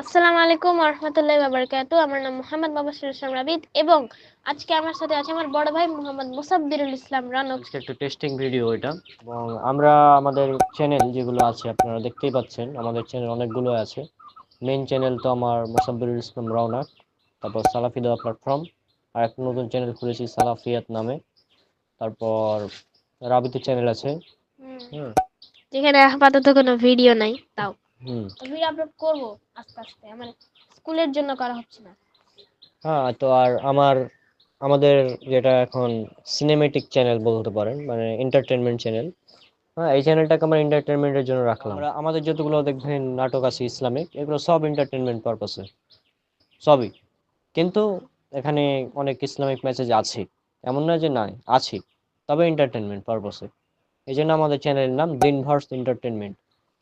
আসসালামু আলাইকুম ওয়া রাহমাতুল্লাহি ওয়া বারাকাতুহু। আমার নাম মোহাম্মদ মুবাশশির ইসলাম রাবিদ এবং আজকে আমার সাথে আছে আমার বড় ভাই মোহাম্মদ মুসাব্বিরুল ইসলাম রানক। আজকে একটা টেস্টিং ভিডিও এটা, এবং আমরা আমাদের চ্যানেল যেগুলো আছে আপনারা দেখতেই পাচ্ছেন, আমাদের চ্যানেল অনেকগুলো আছে। মেইন চ্যানেল তো আমার মোসাব্বিরুল ইসলাম রওনাক, তারপর সালাফি দেওয়া প্ল্যাটফর্ম, আর একটা নতুন চ্যানেল খুলেছি সালাফিয়াত নামে। তারপর রাবিতে চ্যানেল আছে। হুম। যেখানে আপাতত কোনো ভিডিও নাই, তাও হুম। ভিডিও আপলোড করব আস্তে আস্তে, আমার স্কুলের জন্য করা হচ্ছে না। হ্যাঁ, তো আর আমাদের যেটা এখন সিনেমেটিক চ্যানেল বলতে পারেন, মানে এন্টারটেনমেন্ট চ্যানেল। হ্যাঁ, এই চ্যানেলটাকে আমরা এন্টারটেনমেন্টের জন্য রাখলাম। আমরা আমাদের যতগুলো দেখবেন নাটক আছে ইসলামিক, এগুলো সব এন্টারটেনমেন্ট পারপাসে, সবই। কিন্তু এখানে অনেক ইসলামিক মেসেজ আছে, এমন না যে নাই, আছে, তবে এন্টারটেনমেন্ট পারপাসে। এই জন্য আমাদের চ্যানেলের নাম দিনভার্স এন্টারটেনমেন্ট।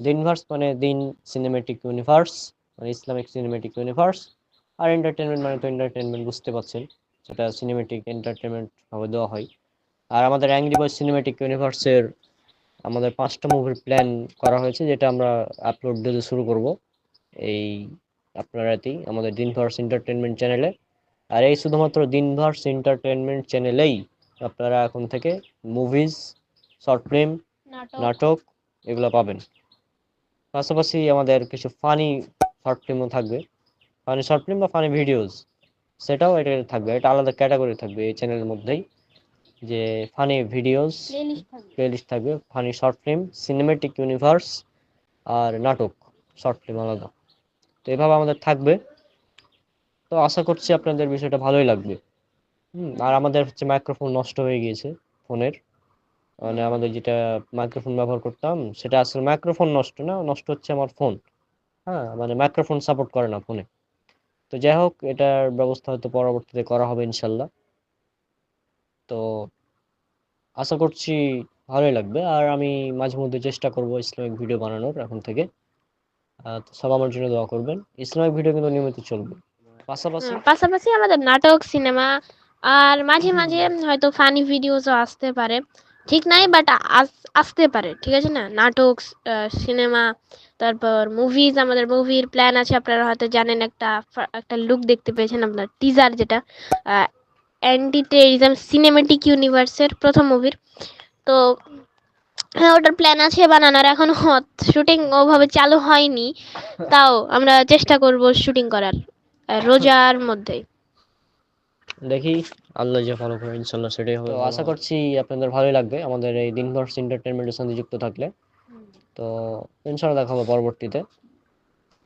দিনভার্স মানে দিন সিনেমেটিক ইউনিভার্স, মানে ইসলামিক সিনেমেটিক ইউনিভার্স। আর এন্টারটেনমেন্ট মানে তো এন্টারটেনমেন্ট, বুঝতে পারছেন, সেটা সিনেমেটিক এন্টারটেনমেন্ট ভাবে দেওয়া হয়। আর আমাদের অ্যাংরি বয়েজ সিনেমেটিক ইউনিভার্সের আমাদের 5টা মুভির প্ল্যান করা হয়েছে, যেটা আমরা আপলোড দিতে শুরু করব এই আপনার রাতেই আমাদের দিনভার্স এন্টারটেনমেন্ট চ্যানেলে। আর এই শুধুমাত্র দিনভার্স এন্টারটেনমেন্ট চ্যানেলেই আপনারা এখন থেকে মুভিজ, শর্ট ফিল্ম, নাটক। নাটক এগুলো পাবেন। পাশাপাশি আমাদের কিছু ফানি শর্ট ফিল্মও থাকবে, ফানি শর্ট ফিল্ম বা ফানি ভিডিওস, সেটাও এটা থাকবে, এটা আলাদা ক্যাটাগরি থাকবে এই চ্যানেলের মধ্যেই। যে ফানি ভিডিওস প্লেলিস্ট থাকবে। প্লেলিস্ট থাকবে, funny short film, cinematic universe, আর নাটক শর্ট ফিল্ম আলাদা। তো এভাবে আমাদের থাকবে। তো আশা করছি আপনাদের বিষয়টা ভালোই লাগবে। আর আমাদের হচ্ছে মাইক্রোফোন নষ্ট হয়ে গিয়েছে ফোনের, মানে আমাদের যেটা মাইক্রোফোন ব্যবহার করতাম সেটা আসলে মাইক্রোফোন নষ্ট না, নষ্ট হচ্ছে আমার ফোন। হ্যাঁ, মানে মাইক্রোফোন সাপোর্ট করে না ফোনে। তো যাই হোক, এটার ব্যবস্থা হয়তো পরবর্তীতে করা হবে ইনশাল্লাহ। তো আশা করছি ভালোই লাগবে। আর আমি মাঝে মধ্যে চেষ্টা করব ইসলামিক ভিডিও বানানোর এখন থেকে। তো সব আমার জন্য দোয়া করবেন। ইসলামিক ভিডিও কিন্তু নিয়মিত চলবে, পাশাপাশি। পাশাপাশি আমাদের নাটক, সিনেমা আর মাঝে মাঝে হয়তো ফানি ভিডিওসও আসতে পারে। ঠিক নাই, বাট আসতে পারে, ঠিক আছে না? নাটক, সিনেমা, তারপর মুভিজ, আমাদের মুভির প্ল্যান আছে। আপনারা হয়তো জানেন, একটা লুক দেখতে পেয়েছেন, আপনার টিজার, যেটা অ্যান্টি টেরিজম সিনেমেটিক ইউনিভার্সের প্রথম মুভির। তো হ্যাঁ, ওটার প্ল্যান আছে বানানোর, এখনো শুটিং ওভাবে চালু হয়নি। তাও আমরা চেষ্টা করব শুটিং করার রোজার মধ্যে। দেখি, আল্লাহ যে ভালো করে ইনশাল্লাহ সেটাই হবে। তো আশা করছি আপনাদের ভালোই লাগবে আমাদের এই দিনভর এন্টারটেনমেন্টের সাথে যুক্ত থাকলে। তো ইনশাল্লাহ দেখা হবে পরবর্তীতে।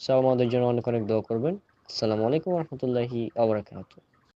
সব আমাদের জন্য অনেক অনেক দোয়া করবেন। আসসালামু আলাইকুম রহমতুল্লাহি আবরাকাতুহ।